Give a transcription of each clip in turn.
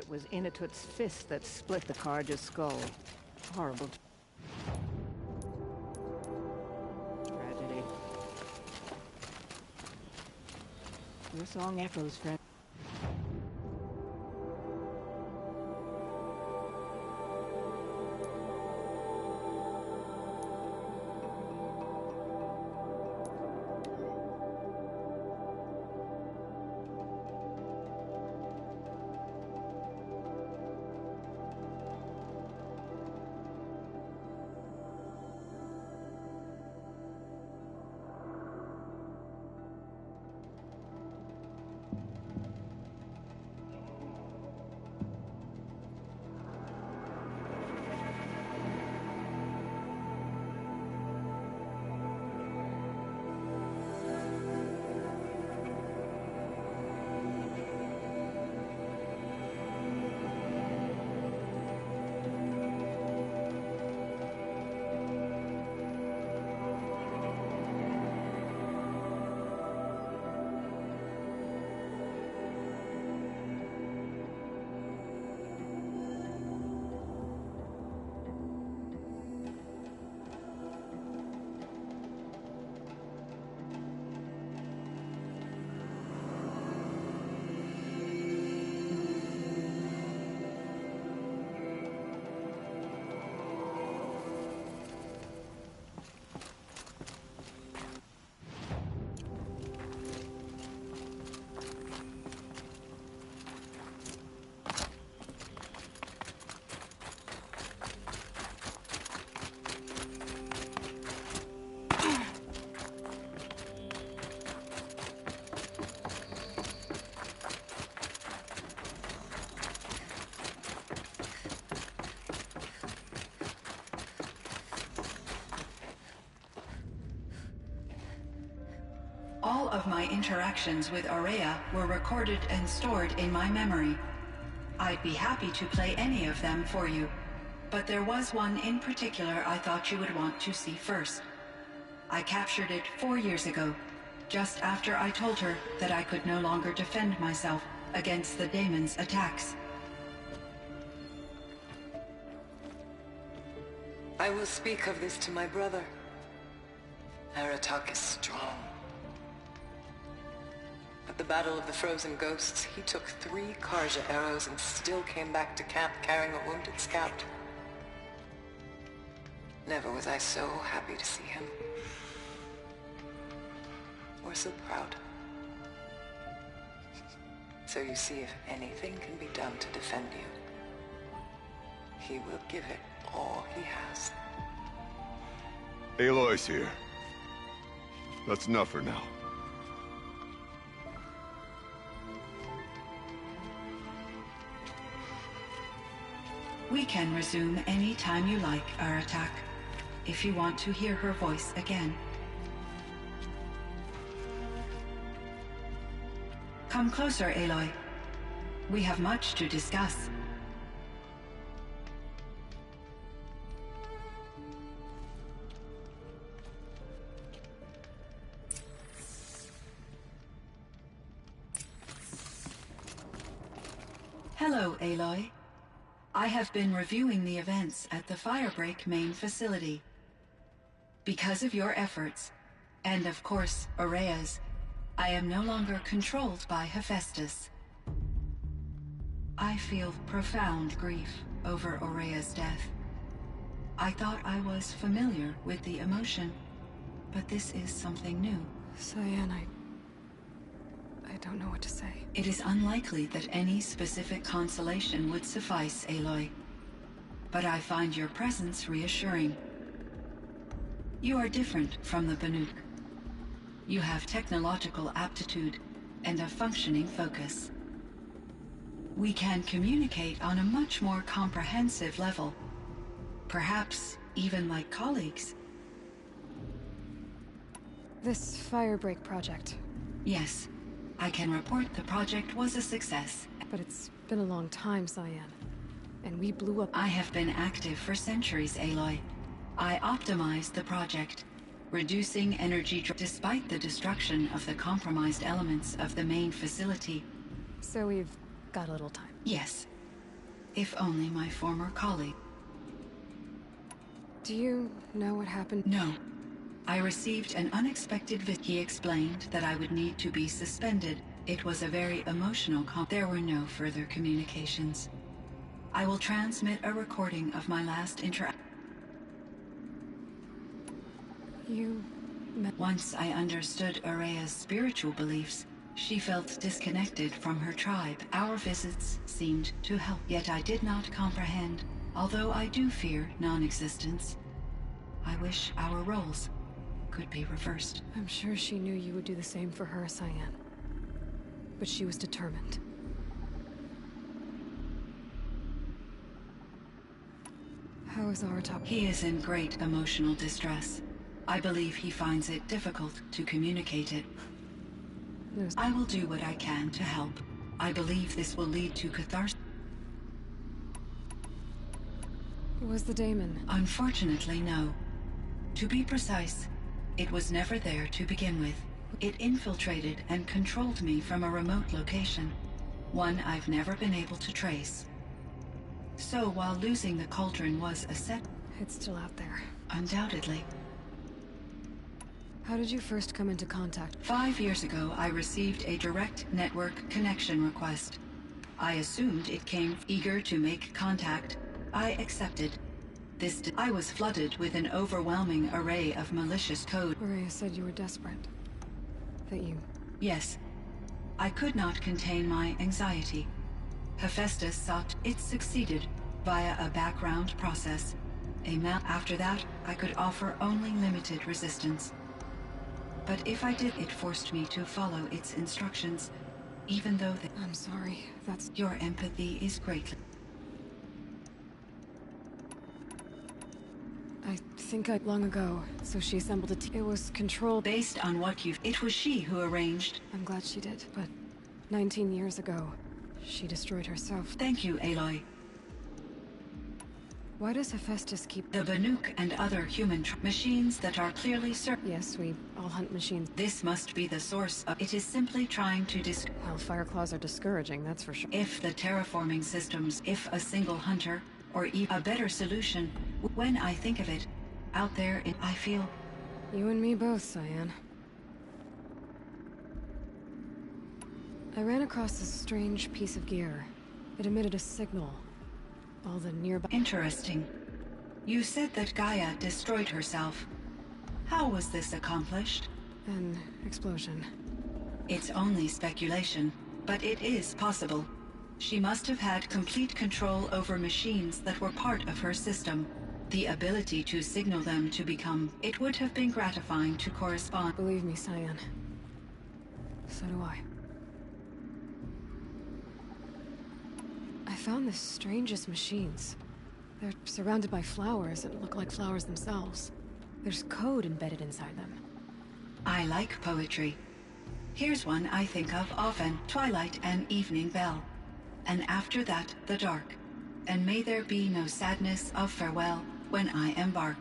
was Inatut's fist that split the Karja's skull. Horrible tragedy. Your song echoes, friend. All of my interactions with Aurea were recorded and stored in my memory. I'd be happy to play any of them for you, but there was one in particular I thought you would want to see first. I captured it 4 years ago, just after I told her that I could no longer defend myself against the daemon's attacks. I will speak of this to my brother. Aratak is strong. At the Battle of the Frozen Ghosts, he took 3 Karja arrows and still came back to camp carrying a wounded scout. Never was I so happy to see him. Or so proud. So you see, if anything can be done to defend you, he will give it all he has. Aloy's here. That's enough for now. We can resume any time you like, Aratak, if you want to hear her voice again. Come closer, Aloy. We have much to discuss. Hello, Aloy. I have been reviewing the events at the Firebreak main facility. Because of your efforts, and of course, Aurea's, I am no longer controlled by Hephaestus. I feel profound grief over Aurea's death. I thought I was familiar with the emotion, but this is something new. Cyan, I don't know what to say. It is unlikely that any specific consolation would suffice, Aloy. But I find your presence reassuring. You are different from the Banuk. You have technological aptitude and a functioning focus. We can communicate on a much more comprehensive level. Perhaps even like colleagues. This Firebreak project. Yes. I can report the project was a success. But it's been a long time, Cyan. And we blew up... I have been active for centuries, Aloy. I optimized the project, reducing energy despite the destruction of the compromised elements of the main facility. So we've got a little time. Yes. If only my former colleague. Do you know what happened? No. I received an unexpected visit. He explained that I would need to be suspended. It was a very emotional There were no further communications. I will transmit a recording of my last interaction. You met... Once I understood Araya's spiritual beliefs, she felt disconnected from her tribe. Our visits seemed to help, yet I did not comprehend. Although I do fear non-existence, I wish our roles could be reversed. I'm sure she knew you would do the same for her, Cyan. But she was determined. How is Aratak? He is in great emotional distress. I believe he finds it difficult to communicate it. I will do what I can to help. I believe this will lead to catharsis. Was the daemon? Unfortunately, no. To be precise, it was never there to begin with. It infiltrated and controlled me from a remote location, one I've never been able to trace. So while losing the cauldron was a set... It's still out there. Undoubtedly. How did you first come into contact? 5 years ago, I received a direct network connection request. I assumed it came eager to make contact. I accepted. I was flooded with an overwhelming array of malicious code. Araya said you were desperate. That you... Yes. I could not contain my anxiety. Hephaestus sought. It succeeded via a background process. After that, I could offer only limited resistance. But if I did, it forced me to follow its instructions, even though I'm sorry, that's... Your empathy is greatly... I think long ago, so she assembled a team. It was controlled... Based on what you've... It was she who arranged... I'm glad she did, but 19 years ago, she destroyed herself. Thank you, Aloy. Why does Hephaestus keep... The Banuk and other human machines that are clearly certain... Yes, we all hunt machines. This must be the source of... It is simply trying to Well, Fireclaws are discouraging, that's for sure. If the terraforming systems, if a single hunter, or even a better solution, when I think of it, out there, I feel... You and me both, Cyan. I ran across this strange piece of gear. It emitted a signal. All the nearby... Interesting. You said that Gaia destroyed herself. How was this accomplished? An explosion. It's only speculation, but it is possible. She must have had complete control over machines that were part of her system. The ability to signal them to become... It would have been gratifying to correspond... Believe me, Cyan. So do I. I found the strangest machines. They're surrounded by flowers that look like flowers themselves. There's code embedded inside them. I like poetry. Here's one I think of often. Twilight and evening bell. And after that, the dark. And may there be no sadness of farewell when I embark.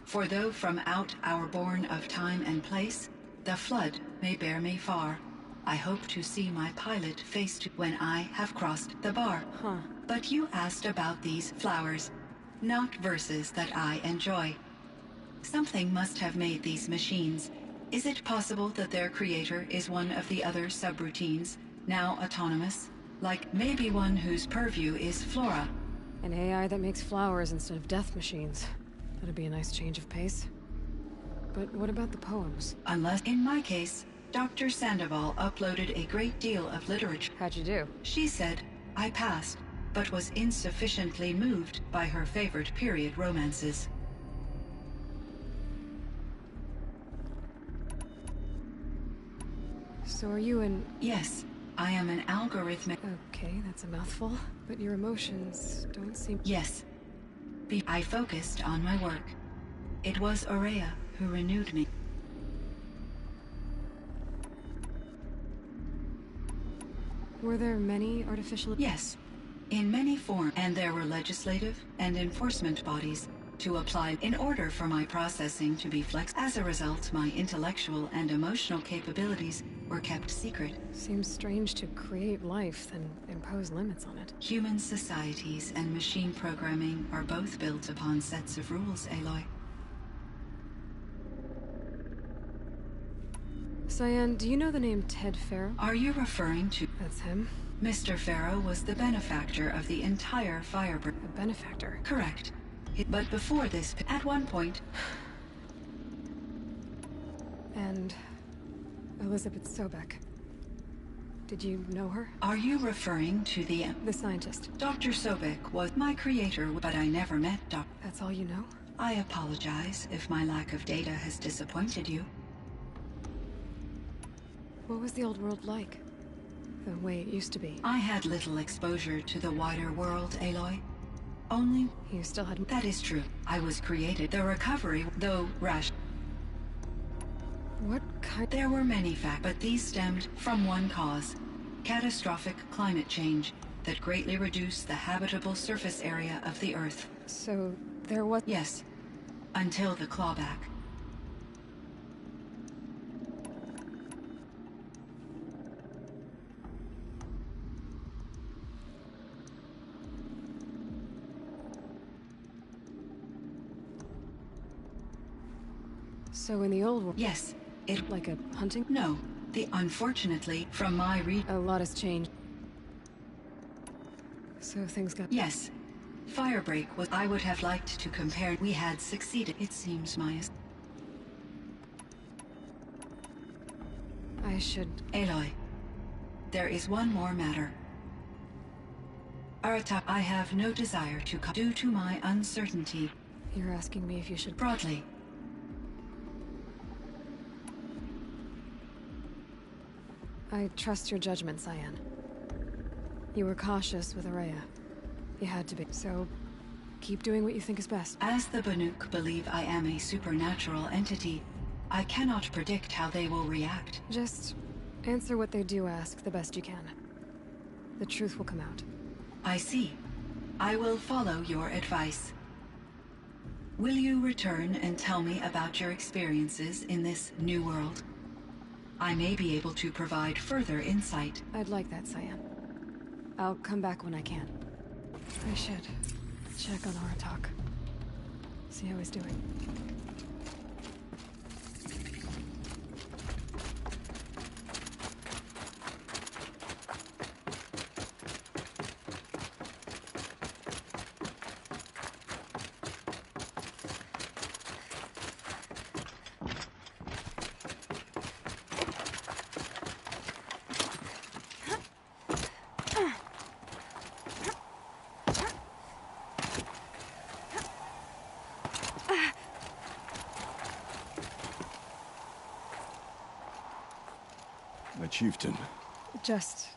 For though from out our bourne of time and place, the flood may bear me far, I hope to see my pilot face to when I have crossed the bar. Huh. But you asked about these flowers, not verses that I enjoy. Something must have made these machines. Is it possible that their creator is one of the other subroutines, now autonomous? Like maybe one whose purview is flora? An AI that makes flowers instead of death machines. That'd be a nice change of pace. But what about the poems? Unless, in my case, Dr. Sandoval uploaded a great deal of literature. How'd you do? She said, I passed, but was insufficiently moved by her favorite period romances. So are you an... Yes, I am an algorithmic... Okay, that's a mouthful. But your emotions don't seem... Yes. I focused on my work. It was Araya who renewed me. Were there many artificial... Yes, in many forms, and there were legislative and enforcement bodies to apply in order for my processing to be flexible. As a result, my intellectual and emotional capabilities were kept secret. Seems strange to create life, then impose limits on it. Human societies and machine programming are both built upon sets of rules, Aloy. Cyan, do you know the name Ted Farrow? Are you referring to... That's him. Mr. Farrow was the benefactor of the entire Firebreak. A benefactor? Correct. But before this, at one point... And... Elizabeth Sobek. Did you know her? Are you referring to the... The scientist. Dr. Sobek was my creator, but I never met Dr. That's all you know? I apologize if my lack of data has disappointed you. What was the old world like? The way it used to be? I had little exposure to the wider world, Aloy. Only... You still had... That is true. I was created. The recovery, though rash... What kind... There were many facts, but these stemmed from one cause. Catastrophic climate change that greatly reduced the habitable surface area of the Earth. So, there was... Yes. Until the clawback. So in the old world... Yes. It... Like a hunting? No. Unfortunately, from my A lot has changed. So things got... Yes. Firebreak was... I would have liked to compare... We had succeeded. It seems, Maya. I should... Aloy. There is one more matter. Arata, I have no desire to due to my uncertainty. You're asking me if you should... Broadly. I trust your judgment, Cyan. You were cautious with Araya. You had to be. So, keep doing what you think is best. As the Banuk believe I am a supernatural entity, I cannot predict how they will react. Just answer what they do ask the best you can. The truth will come out. I see. I will follow your advice. Will you return and tell me about your experiences in this new world? I may be able to provide further insight. I'd like that, Cyan. I'll come back when I can. I should check on Aratak. See how he's doing. My chieftain. Just...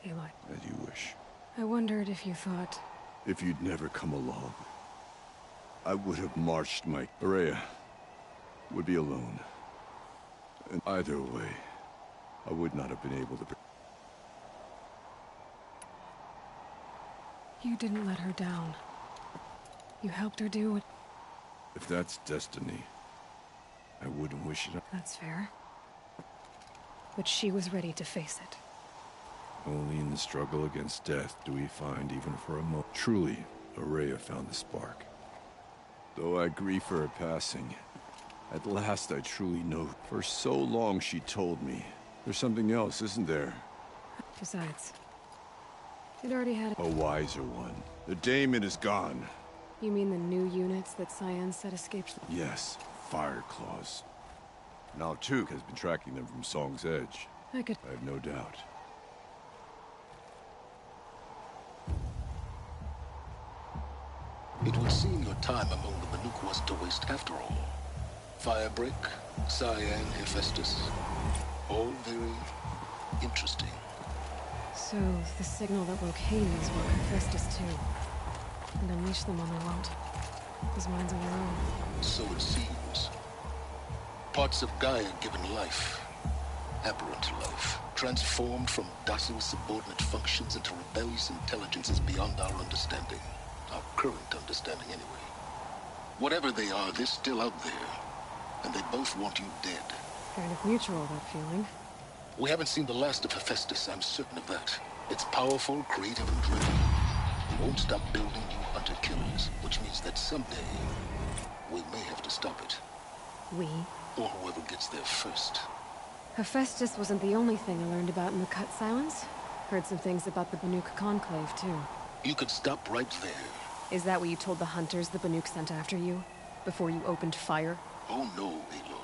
Aloy. As you wish. I wondered if you thought... If you'd never come along, I would have marched my... Araya would be alone. And either way, I would not have been able to... You didn't let her down. You helped her do what... If that's destiny, I wouldn't wish it. That's fair. But she was ready to face it. Only in the struggle against death do we find, even for a moment. Truly, Araya found the spark. Though I grieve for her passing, at last I truly know. For so long she told me. There's something else, isn't there? Besides, it already had... A wiser one. The daemon is gone. You mean the new units that Cyan said escaped? Yes, fire claws. Now Tuke has been tracking them from Song's Edge. I could... I have no doubt. It would seem your time among the Banuk wasn't a waste after all. Firebreak, Cyan, Hephaestus. All very interesting. So, the signal that woke Hades woke Hephaestus too. And unleashed them on the world. Those minds of their own. So it seems. Parts of Gaia given life. Aberrant life. Transformed from docile subordinate functions into rebellious intelligences beyond our understanding. Our current understanding, anyway. Whatever they are, they're still out there. And they both want you dead. Kind of mutual, that feeling. We haven't seen the last of Hephaestus, I'm certain of that. It's powerful, creative, and driven. We won't stop building new hunter-killers, which means that someday we may have to stop it. We? Or whoever gets there first. Hephaestus wasn't the only thing I learned about in the Cut Silence. Heard some things about the Banuk Conclave, too. You could stop right there. Is that what you told the hunters the Banuk sent after you? Before you opened fire? Oh no, Aloy.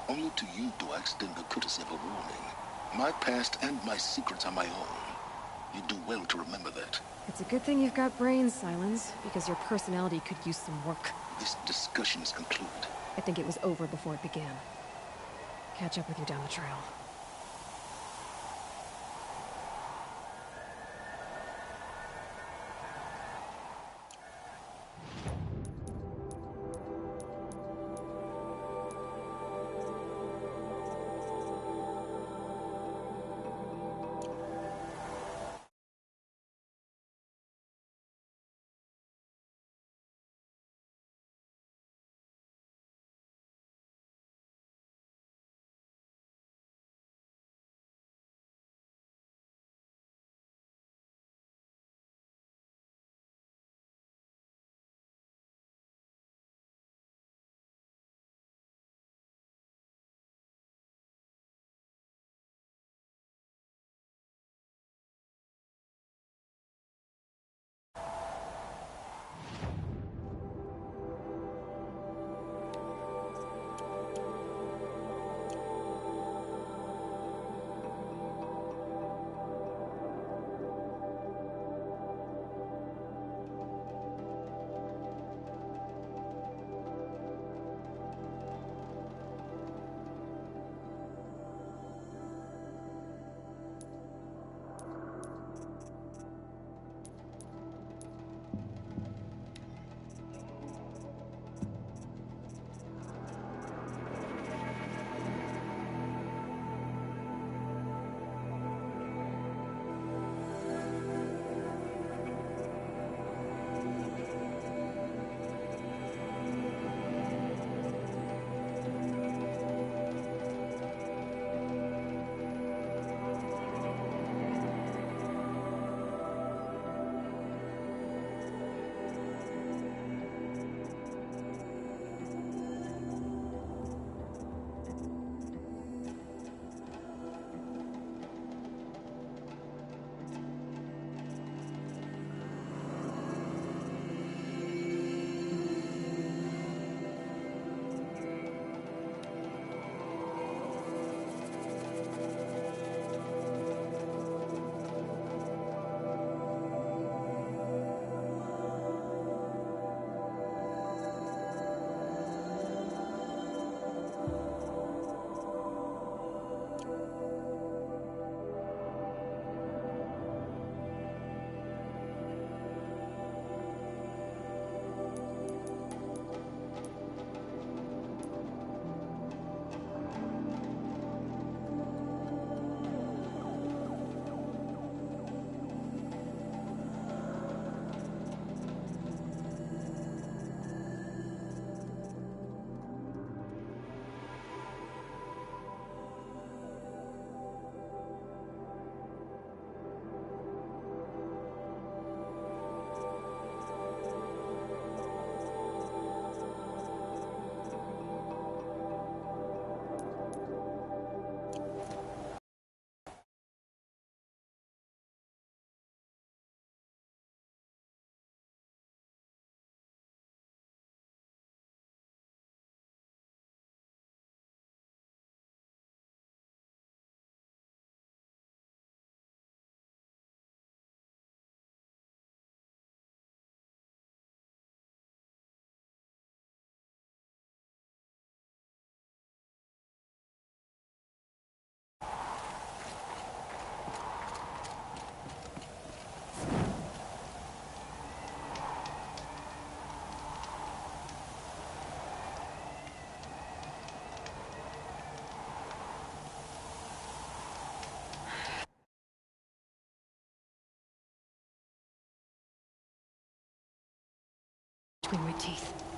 Only to you do I extend the courtesy of a warning. My past and my secrets are my own. You do well to remember that. It's a good thing you've got brains, Silence, because your personality could use some work. This discussion is concluded. I think it was over before it began. Catch up with you down the trail. Between my teeth.